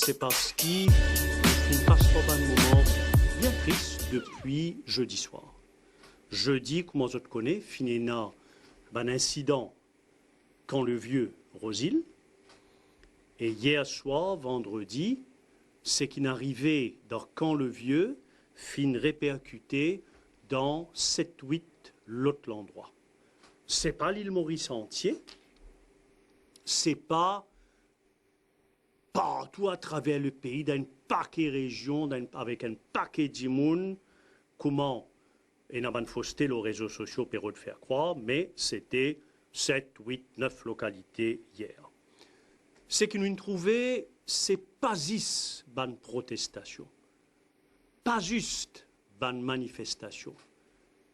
c'est parce qu'il ne passe pas un moment bien triste depuis jeudi soir. Jeudi, comment je te connais, finéna un incident quand le vieux Rosil. Et hier soir, vendredi, c'est qu'il arrivait dans quand le vieux, fin répercuté dans 7-8 l'autre endroit. C'est pas l'île Maurice entier, c'est pas partout à travers le pays, dans un paquet de régions, avec un paquet d'immunes, comment, et n'a pas fausseté les réseaux sociaux pour de faire croire, mais c'était 7, 8, 9 localités hier. Ce que nous trouvons, c'est pas juste une protestation, pas juste une manifestation,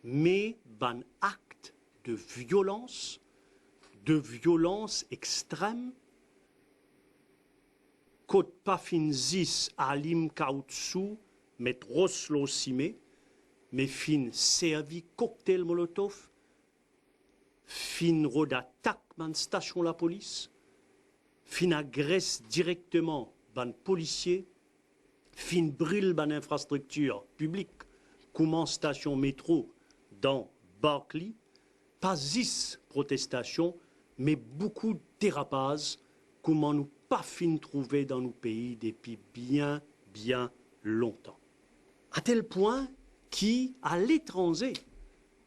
mais un acte de violence extrême, côte pas fin zis alim kaoutsu, met roslo simé, mais fin servi cocktail molotov, fin rod attaque man station la police, fin agresse directement ban policier, fin brûle ban infrastructure publique, comme station métro dans Barclay, pas 10 protestations, mais beaucoup de dérapages, comment nous pas fin trouver dans nos pays depuis bien longtemps. À tel point qu'à l'étranger,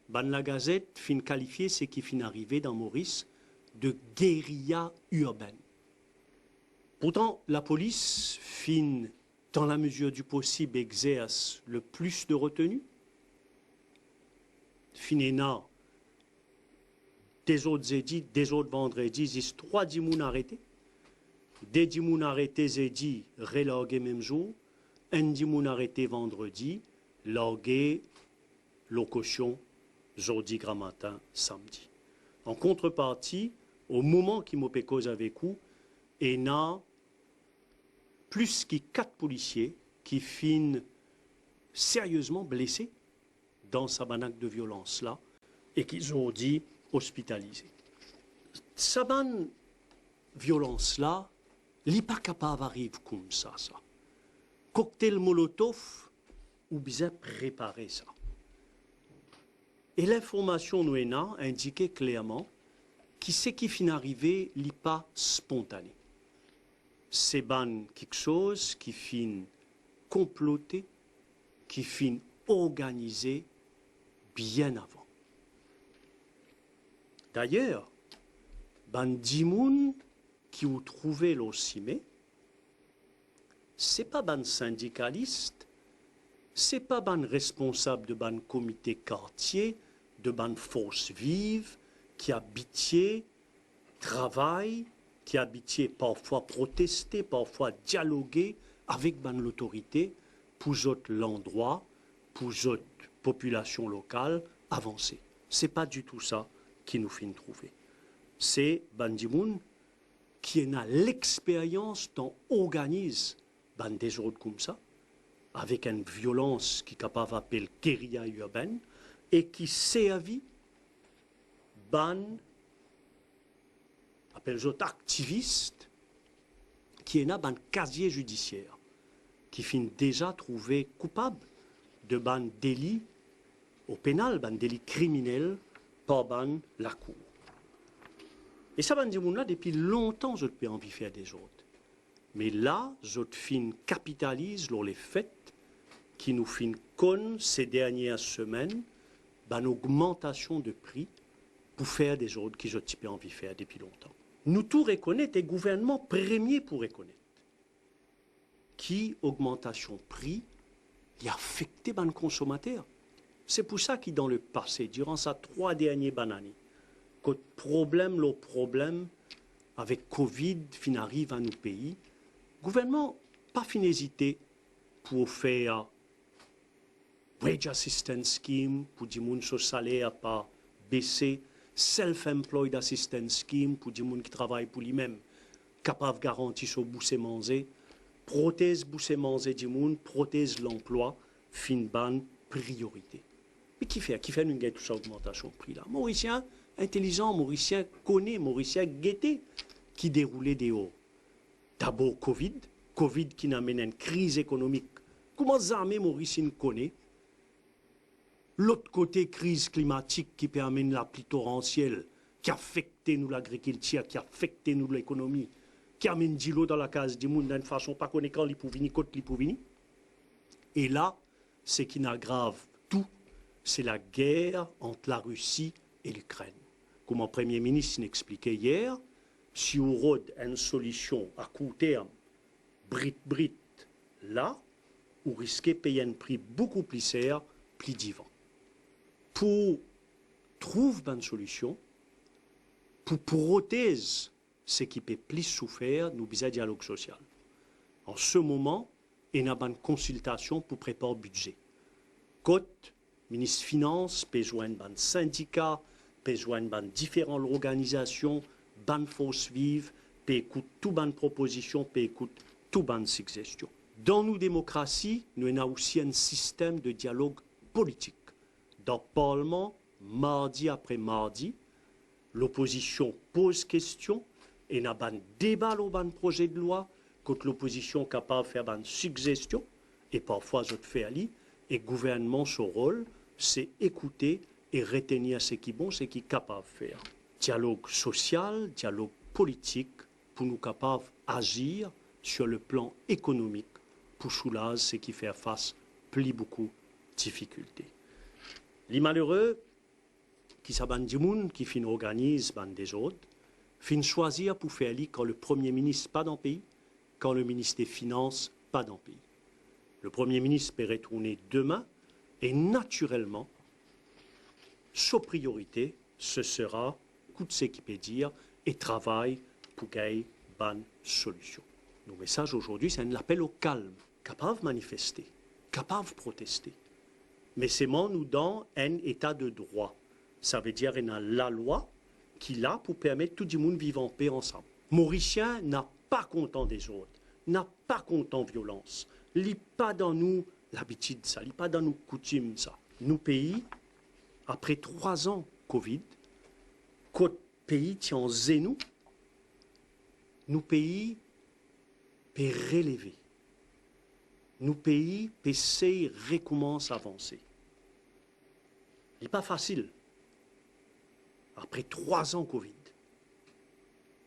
ban la Gazette fin qualifié ce qui fin arrivé dans Maurice de guérilla urbaine. Pourtant, la police fin, dans la mesure du possible, exerce le plus de retenue. Finéna, des autres édits, des autres vendredis, ils ont 3 dimoun arrêtés. Des dimoun arrêtés édits, relargués même jour. Un dimoun arrêté vendredi, largué locution, jeudi grand matin, samedi. En contrepartie, au moment qui m'a cause avec vous, il y a plus que 4 policiers qui finissent sérieusement blessés dans sa banaque de violence-là et qu'ils ont dit hospitalisés. Sa ban violence-là, il n'est pas capable d'arriver comme ça. Cocktail Molotov, ou bien préparer ça. Et l'information nous a indiqué clairement que ce qui finit arrivé n'est pas spontané. C'est ban quelque chose qui finit comploté, qui finit organisé bien avant. D'ailleurs, ban dimoun qui ont trouvé l'OCIME, c'est pas ban syndicaliste, c'est pas ban responsable de ban comité quartier, de ban force vive, qui habitié, travaille, qui habitié parfois protester, parfois dialoguer avec ban l'autorité pour l'endroit, pour notre population locale avancer. C'est pas du tout ça qui nous fait trouver. C'est Bandimoun qui a l'expérience d'en organiser ban des ordres comme ça, avec une violence qui est capable d'appeler guérilla urbaine et qui servit ban appelle les activistes qui est ban casier judiciaire qui finit déjà trouvé coupable de ban délit au pénal, ban délit criminel par ban la cour. Et ça, ban là depuis longtemps, je peux envie faire des autres. Mais là, je fin capitalise sur les faits qui nous fin con ces dernières semaines, ban augmentation de prix pour faire des autres qui je peux envie faire depuis longtemps. Nous tout reconnaître, et le gouvernement premier pour reconnaître, qui augmentation prix, il a affecté ban consommateur. C'est pour ça que dans le passé, durant ces 3 dernières années, que le problème avec Covid fin arrive à nos pays, le gouvernement pas fin hésité pour faire wage assistance scheme pour dire que son salaire n'a pas baissé, self-employed assistance scheme pour dire qui travaille pour lui-même, capable de garantir son bousser manger, prothèse bousser manger du monde, prothèse l'emploi, fin ban priorité. Mais qui fait une toute cette augmentation de prix là? Mauricien intelligent, Mauricien connaît, Mauricien guetté qui déroulait des hauts. D'abord Covid, Covid qui n'amène une crise économique. Comment jamais Mauricien connaît? L'autre côté, crise climatique qui peut amener la pluie torrentielle, qui affecte nous l'agriculture, qui affecte nous l'économie, qui amène de l'eau dans la case du monde d'une façon pas qu'on est quand il peut venir, quand il peut venir. Et là, ce qui n'aggrave tout, c'est la guerre entre la Russie et l'Ukraine. Comme mon Premier ministre l'expliquait hier, si on rôde une solution à court terme, brit, là, on risquait de payer un prix beaucoup plus cher, plus divin. Pour trouver une solution, pour protéger ce qui peut plus souffrir, nous avons un dialogue social. En ce moment, il y a une consultation pour préparer le budget. Côte, ministre des Finances, peut joindre un syndicat, peut joindre différentes organisations, ban forces vives, peut écouter toutes les propositions, peut écouter toutes les suggestions. Dans nos démocraties, nous avons aussi un système de dialogue politique. Dans le Parlement, mardi après mardi, l'opposition pose question et il y a un débat sur un projet de loi quand l'opposition est capable de faire une suggestion et parfois je fais aller et le gouvernement, son rôle, c'est écouter et retenir ce qui est bon, ce qui est capable de faire. Dialogue social, dialogue politique pour nous capables d'agir sur le plan économique pour soulager ce qui fait face plus beaucoup de difficultés. Les malheureux, qui sont des gens qui fin organisent des autres, fin choisir pour faire aller quand le Premier ministre pas dans le pays, quand le ministre des Finances pas dans le pays. Le Premier ministre peut retourner demain et naturellement, sa priorité, ce sera, tout ce qu'il peut dire, et travail pour gagner une solution. Le message aujourd'hui, c'est un appel au calme, capable de manifester, capable de protester. Mais c'est nous dans un état de droit. Ça veut dire qu'il y a la loi qui est là pour permettre tout le monde de vivre en paix ensemble. Mauricien n'a pas content des autres, n'a pas content de violence. Il n'est pas dans nous l'habitude ça, il n'est pas dans nous coutumes ça. Nous pays, après 3 ans Covid, côté pays tient en zénou, nous pays peut relever. Nous pays peut essayer recommencer à avancer. Ce n'est pas facile. Après 3 ans Covid.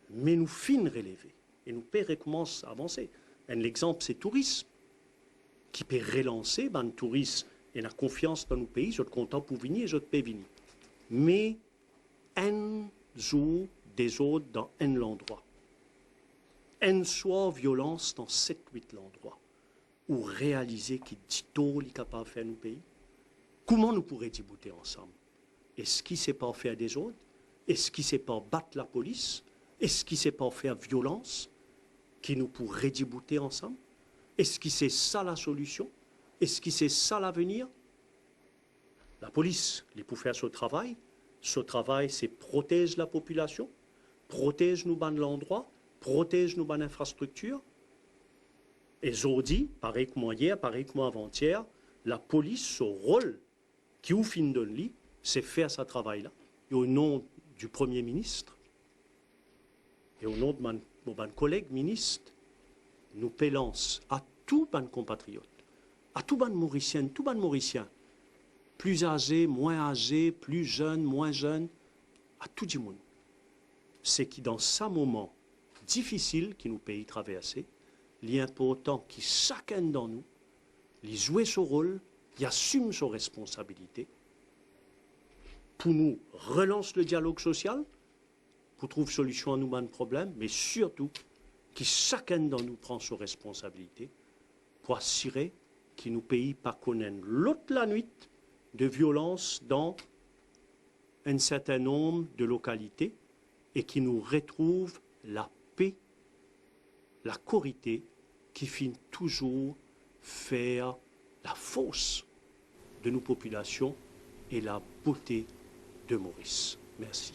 Mais nous finissons relever. Et nous pouvons recommencer à avancer. Un exemple, c'est le tourisme. Qui peut relancer, le tourisme et la confiance dans nos pays, je suis content pour venir et je peux venir. Mais un jour des autres dans un endroit. Un soir violence dans 7-8 endroits. Ou réaliser qu'il dit tout est capable de faire nos pays. Comment nous pourrions débouter ensemble? Est-ce qu'il ne sait pas faire des autres? Est-ce qu'il ne sait pas battre la police? Est-ce qu'il ne sait pas faire violence? Qui nous pourrait débouter ensemble? Est-ce que c'est ça la solution? Est-ce que c'est ça l'avenir? La police, il peut faire son travail. Ce travail, c'est protéger la population, protège nous de l'endroit, protège nous de l'infrastructure. Et aujourd'hui, pareil que moi hier, pareil que moi avant-hier, la police, son rôle, qui au fin de lit, c'est faire ce travail-là. Et au nom du Premier ministre, et au nom de mon collègue ministre, nous pélance à tous nos compatriotes, à tous nos Mauriciens, plus âgés, moins âgés, plus jeunes, moins jeunes, à tout le monde. C'est qui dans ce moment difficile qui nous pays traverser, il est important que chacun d'entre nous, il joue son rôle, il assume ses responsabilités, pour nous relance le dialogue social, pour trouver solution à nos problèmes, mais surtout que chacun d'entre nous prend ses responsabilités pour assurer que nos pays pas connaissent l'autre la nuit de violence dans un certain nombre de localités et qui nous retrouve la paix, la corité qui finit toujours faire la force de nos populations et la beauté de Maurice. Merci.